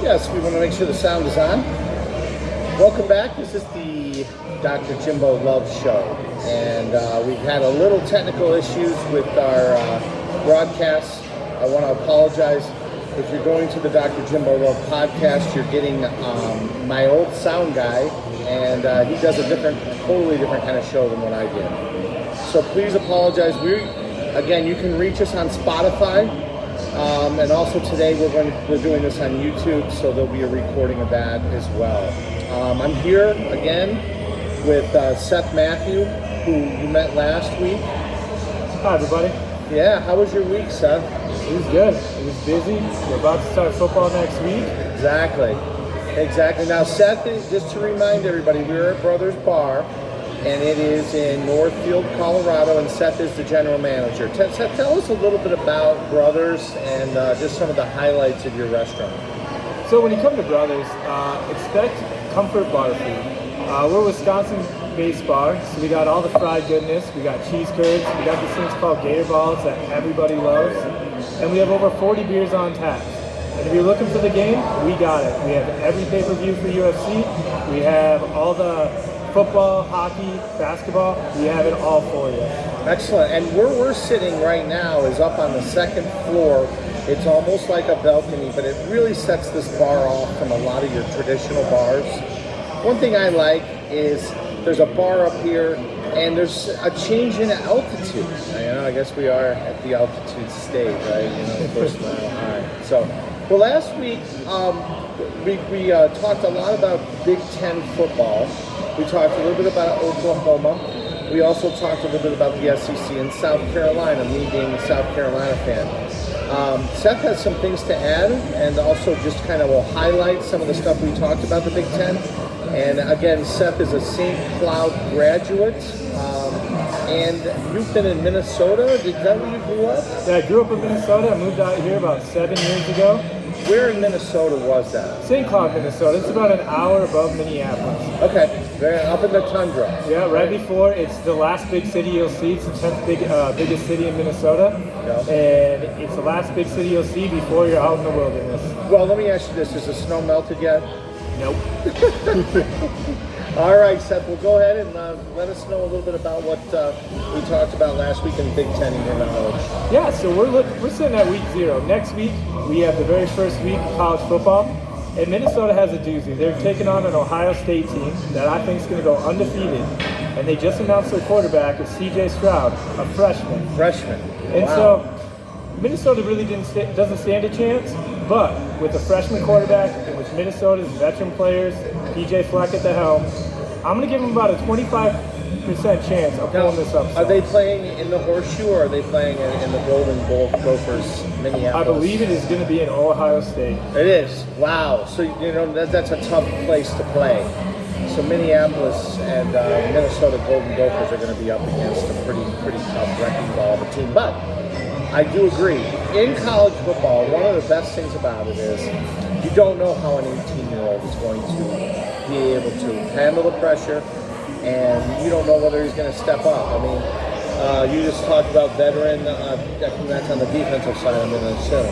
Yes, we want to make sure the sound is on. Welcome back. This is the Dr. Jimbo Love Show. And we've had a little technical issues with our broadcasts. I want to apologize. If you're going to the Dr. Jimbo Love podcast, you're getting my old sound guy, and he does a totally different kind of show than what I did. So please apologize. Again, you can reach us on Spotify, and also today we're doing this on YouTube, so there'll be a recording of that as well. I'm here again with Seth Matthew, who you met last week. Hi, everybody. Yeah, how was your week, Seth? It was good. It was busy. We're about to start football next week. Exactly. Now, Seth, just to remind everybody, we're at Brothers Bar, and it is in Northfield, Colorado, and Seth is the general manager. Seth, tell us a little bit about Brothers and just some of the highlights of your restaurant. So when you come to Brothers, expect comfort bar food. We're a Wisconsin-based bar, so we got all the fried goodness. We got cheese curds. We got these things called Gator Balls that everybody loves. And we have over 40 beers on tap. And if you're looking for the game, we got it. We have every pay-per-view for UFC. We have all the football, hockey, basketball. We have it all for you. Excellent. And where we're sitting right now is up on the second floor. It's almost like a balcony, but it really sets this bar off from a lot of your traditional bars. One thing I like is there's a bar up here, and there's a change in altitude. I guess we are at the altitude state, right? First mile high. So, well, last week we talked a lot about Big Ten football. We talked a little bit about Oklahoma. We also talked a little bit about the SEC and South Carolina, me being a South Carolina fan. Seth has some things to add, and also just kind of will highlight some of the stuff we talked about the Big Ten. And again, Seth is a St. Cloud graduate, and you've been in Minnesota. Is that where you grew up? Yeah, I grew up in Minnesota. I moved out here about 7 years ago. Where in Minnesota was that? St. Cloud, Minnesota. It's about an hour above Minneapolis. Okay, up in the tundra. Yeah, right before. It's the last big city you'll see. It's the 10th biggest city in Minnesota. Yeah. And it's the last big city you'll see before you're out in the wilderness. Well, let me ask you this. Has the snow melted yet? Nope. All right, Seth, well, go ahead and let us know a little bit about what we talked about last week in Big Ten in your knowledge. Yeah, so we're sitting at week 0. Next week, we have the very first week of college football, and Minnesota has a doozy. They're taking on an Ohio State team that I think is going to go undefeated, and they just announced their quarterback is C.J. Stroud, a freshman. And wow. So Minnesota really doesn't stand a chance, but with a freshman quarterback, in which Minnesota's veteran players, P.J. Fleck at the helm, I'm going to give them about a 25% chance of pulling this up. Are they playing in the Horseshoe, or are they playing in the Golden Gophers, Minneapolis? I believe it is going to be in Ohio State. It is? Wow. So, that's a tough place to play. So Minneapolis and Minnesota Golden Gophers are going to be up against a pretty tough wrecking ball of a team. But I do agree. In college football, one of the best things about it is you don't know how an 18-year-old is going to be able to handle the pressure, and you don't know whether he's going to step up. I mean, you just talked about veteran. That's on the defensive side of Minnesota.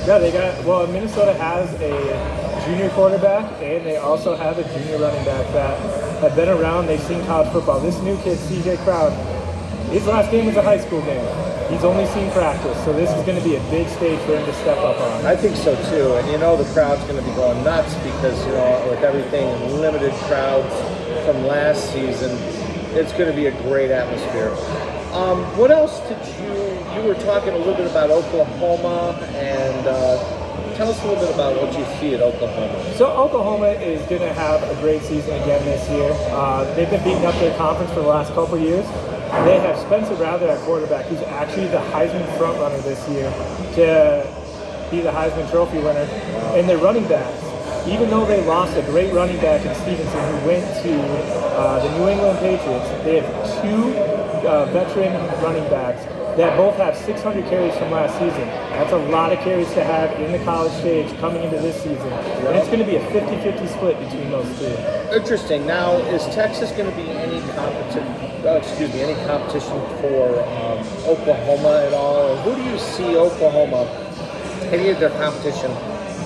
Yeah, Minnesota has a junior quarterback, and they also have a junior running back that have been around. They've seen college football. This new kid, C.J. Stroud, his last game was a high school game. He's only seen practice, so this is going to be a big stage for him to step up on. I think so too, and the crowd's going to be going nuts because with everything limited crowds from last season, it's going to be a great atmosphere. What else did you were talking a little bit about Oklahoma, and tell us a little bit about what you see at Oklahoma. So Oklahoma is going to have a great season again this year. They've been beating up their conference for the last couple of years. They have Spencer Rattler at quarterback, who's actually the Heisman frontrunner this year to be the Heisman Trophy winner. And their running backs, even though they lost a great running back in Stevenson who went to the New England Patriots, they have 2 veteran running backs that both have 600 carries from last season. That's a lot of carries to have in the college stage coming into this season. And it's going to be a 50-50 split between those 2. Interesting. Now, is Texas going to be any competition for Oklahoma at all? Or who do you see Oklahoma, any of their competition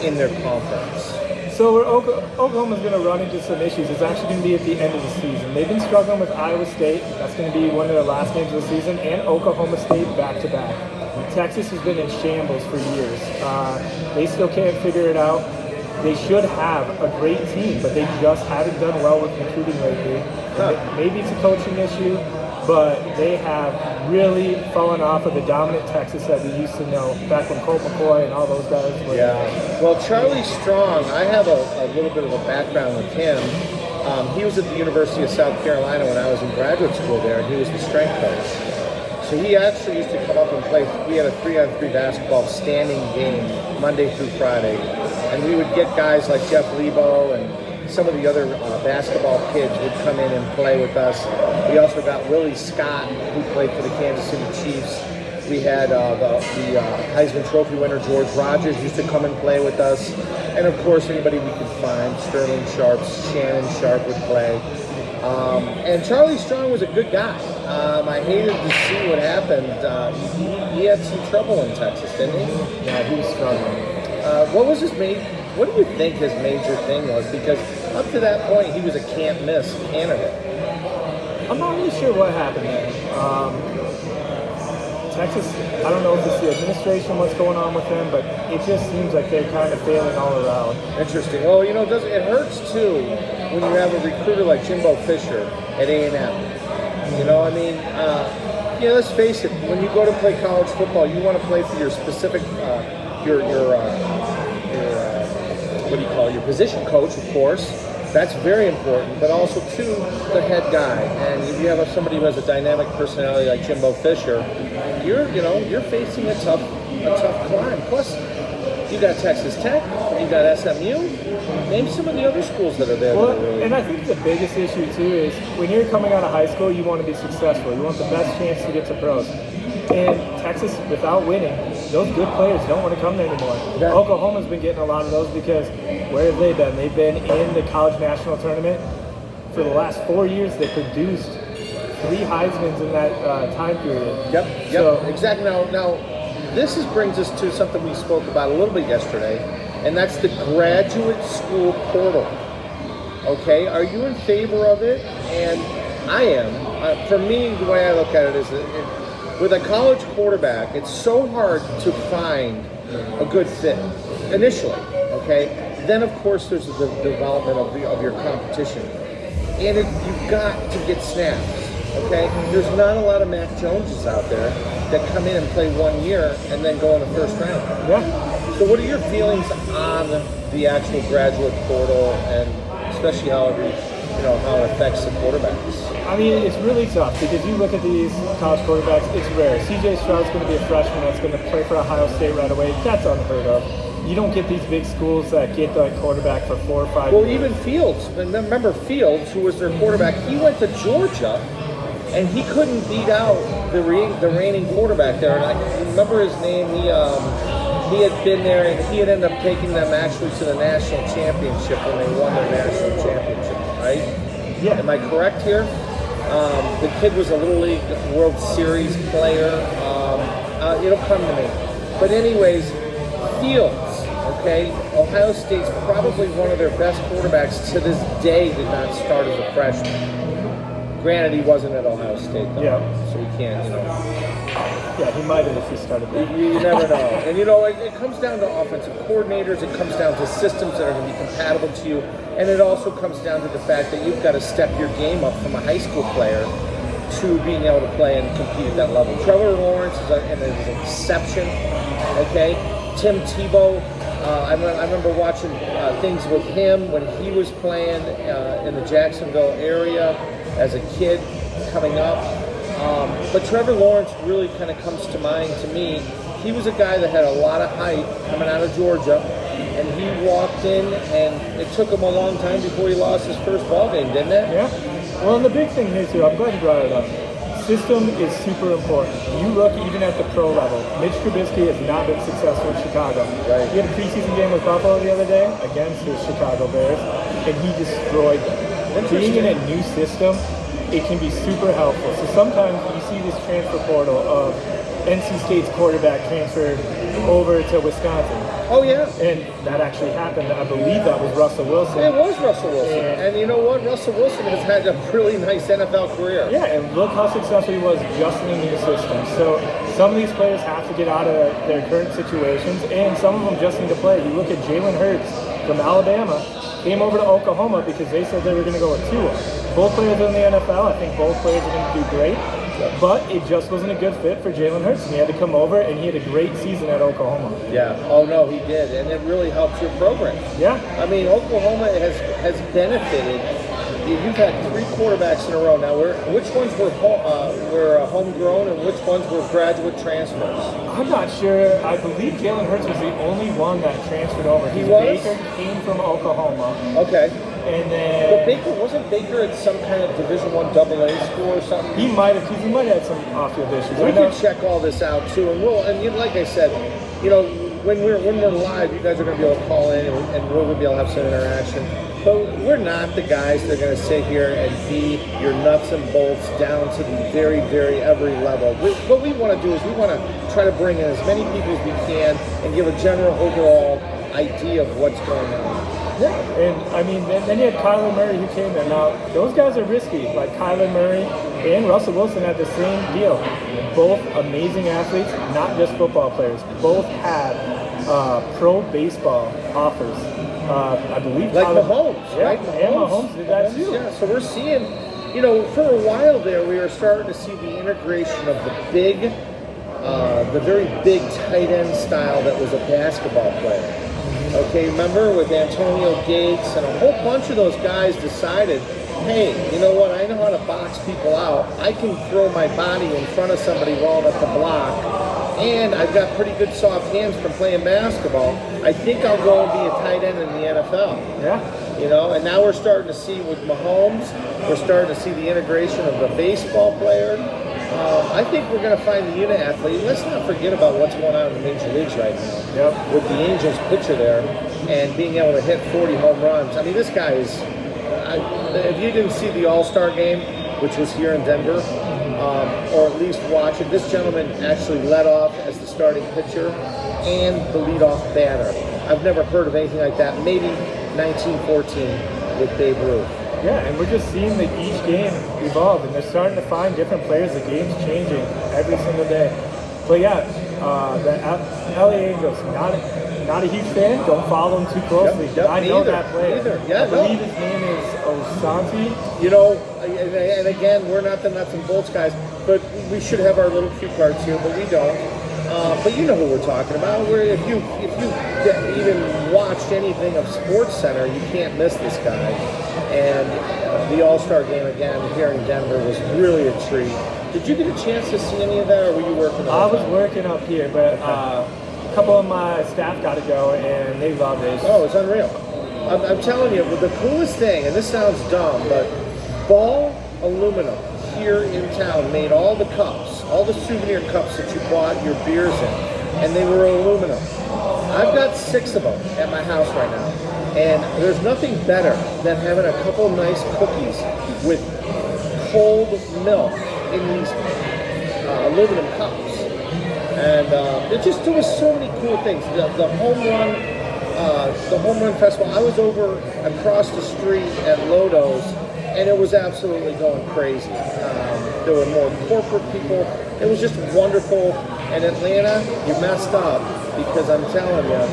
in their conference? So where Oklahoma's going to run into some issues, it's actually going to be at the end of the season. They've been struggling with Iowa State. That's going to be one of their last games of the season, and Oklahoma State back-to-back. Texas has been in shambles for years. They still can't figure it out. They should have a great team, but they just haven't done well with recruiting lately. Maybe it's a coaching issue, but they have really fallen off of the dominant Texas that we used to know back when Colt McCoy and all those guys were. Yeah. Well, Charlie Strong, I have a little bit of a background with him. He was at the University of South Carolina when I was in graduate school there, and he was the strength coach. So he actually used to come up and play. We had a 3-on-3 basketball standing game Monday through Friday, and we would get guys like Jeff Lebo and some of the other basketball kids would come in and play with us. We also got Willie Scott, who played for the Kansas City Chiefs. We had the Heisman Trophy winner George Rogers used to come and play with us, and of course anybody we could find. Sterling Sharp, Shannon Sharp would play. And Charlie Strong was a good guy. I hated to see what happened. He had some trouble in Texas, didn't he? Yeah, he was struggling. What do you think his major thing was? Because up to that point, he was a can't-miss candidate. I'm not really sure what happened there. Texas, I don't know if it's the administration, what's going on with them, but it just seems like they're kind of failing all around. Interesting. Well, it hurts too when you have a recruiter like Jimbo Fisher at A&M. Let's face it. When you go to play college football, you want to play for your specific, your position coach, of course. That's very important, but also too the head guy. And if you have somebody who has a dynamic personality like Jimbo Fisher, you're facing a tough climb. Plus, you got Texas Tech, you got SMU. Name some of the other schools that are there. Well, and I think the biggest issue too is when you're coming out of high school, you want to be successful. You want the best chance to get to pros. And Texas, without winning, those good players don't want to come there anymore. Yeah. Oklahoma's been getting a lot of those because where have they been? They've been in the college national tournament for the last 4 years. They produced 3 Heismans in that time period. Yep, so, exactly. Now, this brings us to something we spoke about a little bit yesterday, and that's the graduate school portal. Okay, are you in favor of it? And I am. For me, the way I look at it is with a college quarterback, it's so hard to find a good fit initially, okay? Then, of course, there's the development of your competition. And you've got to get snaps, okay? There's not a lot of Mac Joneses out there that come in and play 1 year and then go in the first round. Yeah. So what are your feelings on the actual graduate portal and especially how it affects the quarterbacks? I mean, it's really tough because you look at these college quarterbacks, it's rare. C.J. Stroud's going to be a freshman that's going to play for Ohio State right away. That's unheard of. You don't get these big schools that get the quarterback for 4 or 5 years. Well, even Fields. Remember Fields, who was their quarterback, he went to Georgia, and he couldn't beat out the reigning quarterback there. And I remember his name. He had been there, and he had ended up taking them actually to the national championship when they won their national championship, right? Yeah. Am I correct here? The kid was a Little League World Series player. It'll come to me. But anyways, Fields, okay? Ohio State's probably one of their best quarterbacks to this day did not start as a freshman. Granted, he wasn't at Ohio State, though. Yeah. So he can't, Yeah, he might have if he started. You never know. And, it comes down to offensive coordinators. It comes down to systems that are going to be compatible to you. And it also comes down to the fact that you've got to step your game up from a high school player to being able to play and compete at that level. Trevor Lawrence is an exception, okay? Tim Tebow, I remember watching things with him when he was playing in the Jacksonville area as a kid coming up. But Trevor Lawrence really kind of comes to mind to me. He was a guy that had a lot of hype coming out of Georgia, and he walked in, and it took him a long time before he lost his first ball game, didn't it? Yeah. Well, and the big thing here, too, I'm glad you brought it up. System is super important. You look even at the pro level. Mitch Trubisky has not been successful in Chicago. Right. He had a preseason game with Buffalo the other day against the Chicago Bears, and he destroyed them. Being in a new system, it can be super helpful. So sometimes you see this transfer portal of NC State's quarterback transferred over to Wisconsin. Oh, yeah. And that actually happened. I believe that was Russell Wilson. It was Russell Wilson. And you know what? Russell Wilson has had a really nice NFL career. Yeah, and look how successful he was just in the new system. So some of these players have to get out of their current situations, and some of them just need to play. You look at Jalen Hurts from Alabama, came over to Oklahoma because they said they were going to go with Tua. Both players in the NFL. I think both players are going to do great. But it just wasn't a good fit for Jalen Hurts, and he had to come over, and he had a great season at Oklahoma. Yeah. Oh no, he did, and it really helps your program. Yeah. I mean, Oklahoma has benefited. You've had 3 quarterbacks in a row now. Which ones were homegrown, and which ones were graduate transfers? I'm not sure. I believe Jalen Hurts was the only one that transferred over. He was? Baker came from Oklahoma. Okay. And then Wasn't Baker at some kind of Division I AA school or something? he might have had some off-field issues. We can check all this out too, and like I said, when we're live, you guys are going to be able to call in, and we're going to be able to have some interaction. But we're not the guys that are going to sit here and be your nuts and bolts down to the very, very every level. What we want to do is we want to try to bring in as many people as we can and give a general overall idea of what's going on. Yeah, and I mean, then you had Kyler Murray who came in. Now, those guys are risky. Like Kyler Murray and Russell Wilson had the same deal. Both amazing athletes, not just football players. Both had pro baseball offers. I believe Like Kyler, Mahomes, yeah, right? And Mahomes did that too. Yeah, so we're seeing, for a while there, we were starting to see the integration of the very big tight end style that was a basketball player. Okay, remember with Antonio Gates and a whole bunch of those guys decided, hey, you know what, I know how to box people out. I can throw my body in front of somebody well enough to block, and I've got pretty good soft hands from playing basketball. I think I'll go and be a tight end in the NFL. Yeah. And now we're starting to see with Mahomes, we're starting to see the integration of the baseball player. I think we're going to find the unit athlete. Let's not forget about what's going on in the major leagues right now. Yep. With the Angels pitcher there and being able to hit 40 home runs. I mean, this guy is, if you didn't see the All-Star game, which was here in Denver, or at least watch it, this gentleman actually led off as the starting pitcher and the leadoff batter. I've never heard of anything like that. Maybe 1914 with Babe Ruth. Yeah, and we're just seeing that each game evolve, and they're starting to find different players. The game's changing every single day. But yeah, the LA Angels, not a huge fan. Don't follow them too closely. Yep, I know that player. Yeah, I believe his name is Osanti. And again, we're not the nuts and bolts guys, but we should have our little cue cards here, but we don't. But you know who we're talking about. Where if you even watched anything of Sports Center, you can't miss this guy. And the All-Star game again here in Denver was really a treat. Did you get a chance to see any of that, or were you working? I was working up here, but a couple of my staff got to go, and they loved it. Oh, it's unreal. I'm telling you, the coolest thing, and this sounds dumb, but Ball Aluminum here in town made all the cups, all the souvenir cups that you bought your beers in, and they were aluminum. I've got 6 of them at my house right now, and there's nothing better than having a couple nice cookies with cold milk in these aluminum cups. And there was so many cool things. The home run festival. I was over across the street at Lodo's, and it was absolutely going crazy. There were more corporate people. It was just wonderful. And Atlanta, you messed up, because I'm telling you,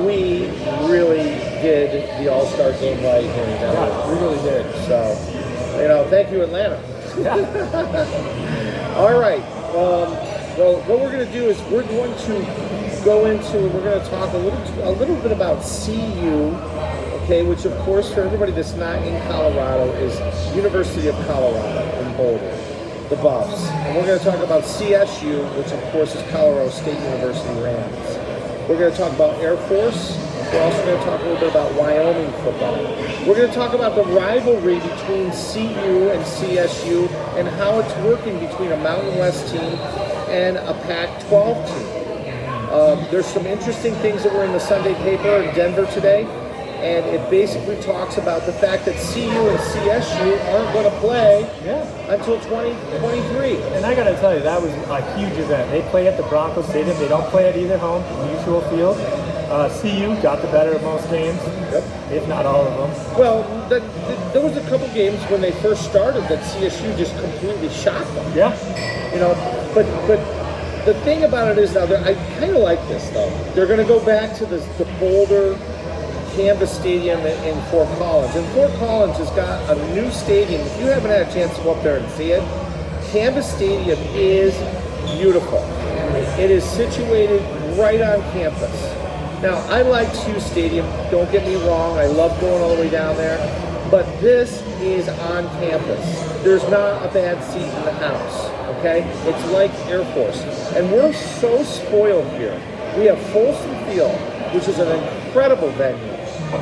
we really did the All-Star game right here in Denver. Yeah, we really did. So, thank you, Atlanta. Yeah. All right. Well, what we're going to do is we're going to talk a little bit about CU. Okay, which of course for everybody that's not in Colorado is University of Colorado in Boulder, the Buffs. And we're going to talk about CSU, which of course is Colorado State University Rams. We're going to talk about Air Force. We're also going to talk a little bit about Wyoming football. We're going to talk about the rivalry between CU and CSU and how it's working between a Mountain West team and a Pac-12 team. There's some interesting things that were in the Sunday paper in Denver today. and it basically talks about the fact that CU and CSU aren't going to play until 2023. And I got to tell you, that was a huge event. They play at the Broncos Stadium. They don't play at either home, the usual field. CU got the better of most games, if not all of them. Well, there was a couple games when they first started that CSU just completely shocked them. Yeah. You know, but the thing about it is now, I kind of like this though. They're going to go back to the Boulder Canvas Stadium in Fort Collins. And Fort Collins has got a new stadium. If you haven't had a chance to go up there and see it, Canvas Stadium is beautiful. It is situated right on campus. Now, I like CU Stadium, don't get me wrong, I love going all the way down there, but this is on campus. There's not a bad seat in the house, okay? It's like Air Force. And we're so spoiled here. We have Folsom Field, which is an incredible venue.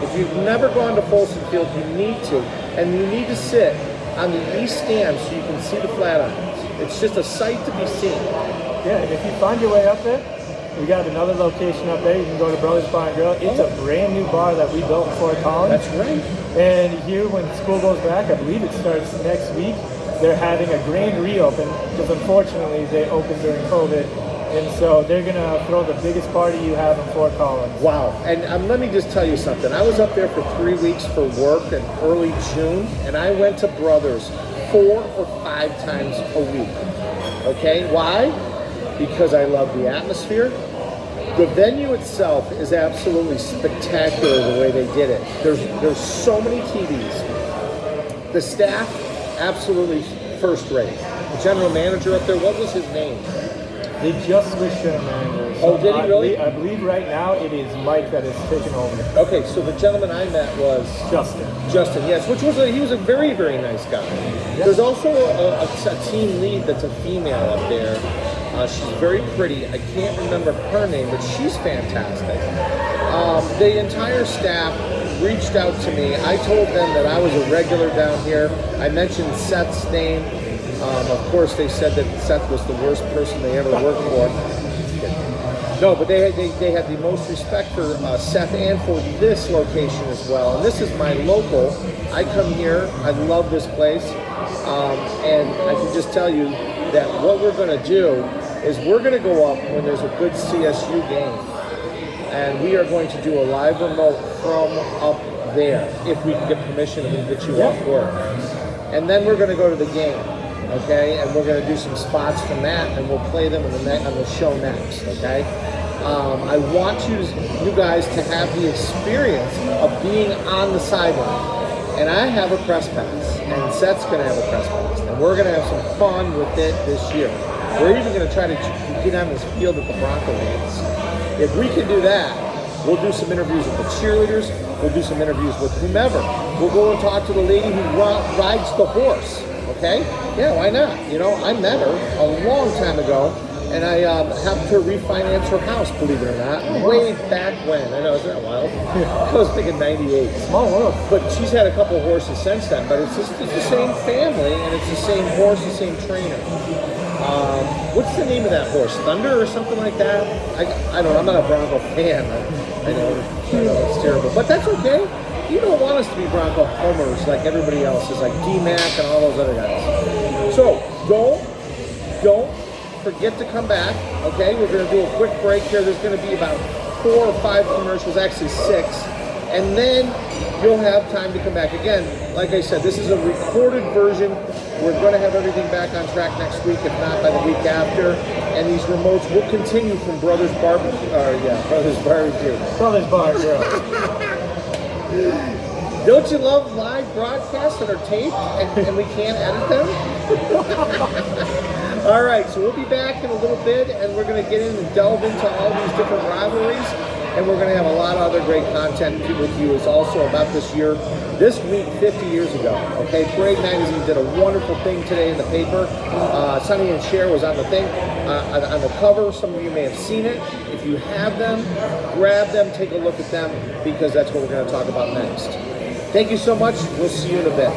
If you've never gone to Folsom Field, you need to, and you need to sit on the east stand so you can see the Flatirons. It's just a sight to be seen. Yeah, and if you find your way up there, we got another location up there. You can go to Brothers Bar and Grill. It's a brand new bar that we built in Fort Collins. That's right. And here, when school goes back, I believe it starts next week, they're having a grand reopen because unfortunately they opened during COVID. And so they're going to throw the biggest party you have in Fort Collins. Wow. And let me just tell you something. I was up there for 3 weeks for work in early June, and I went to Brothers 4 or 5 times a week. Okay? Why? Because I love the atmosphere. The venue itself is absolutely spectacular the way they did it. There's so many TVs. The staff, absolutely first rate. The general manager up there, what was his name? They just switched general managers. Oh, did he really? I believe right now it is Mike that is taking over. Okay, so the gentleman I met was Justin, yes, which was he was a very, very nice guy. Yep. There's also a team lead that's a female up there. She's very pretty. I can't remember her name, but she's fantastic. The entire staff reached out to me. I told them that I was a regular down here. I mentioned Seth's name. Of course, they said that Seth was the worst person they ever worked for. No, but they had the most respect for Seth and for this location as well. And this is my local. I come here. I love this place. And I can just tell you that what we're going to do is we're going to go up when there's a good CSU game. And we are going to do a live remote from up there, if we can get permission and we get you off work. And then we're going to go to the game, okay? And we're going to do some spots from that, and we'll play them on the show next, okay? I want you guys to have the experience of being on the sideline. And I have a press pass, and Seth's going to have a press pass, and we're going to have some fun with it this year. We're even going to try to get on this field at the Bronco games. If we can do that, we'll do some interviews with the cheerleaders. We'll do some interviews with whomever. We'll go and talk to the lady who rides the horse, okay? Yeah, why not? You know, I met her a long time ago, and I helped her refinance her house, believe it or not, way back when. I know, isn't that wild? I was thinking 98. Small world. But she's had a couple horses since then, but it's the same family, and it's the same horse, the same trainer. What's the name of that horse? Thunder or something like that? I don't know. I'm not a Bronco fan. I know it's terrible. But that's okay. You don't want us to be Bronco homers like everybody else is, like D-Mac and all those other guys. So don't forget to come back, okay? We're going to do a quick break here. There's going to be about 4 or 5 commercials, actually 6. And then you'll have time to come back. Again, like I said, this is a recorded version. We're going to have everything back on track next week, if not by the week after. And these remotes will continue from Brothers Barbecue. Brothers Barbecue. Brothers Bar and Grill. Don't you love live broadcasts that are taped and we can't edit them? All right, so we'll be back in a little bit, and we're going to get in and delve into all these different rivalries. And we're going to have a lot of other great content with you as also about this year. This week, 50 years ago, okay? Parade Magazine did a wonderful thing today in the paper. Sonny and Cher was on the thing, on the cover. Some of you may have seen it. If you have them, grab them, take a look at them, because that's what we're going to talk about next. Thank you so much. We'll see you in a bit.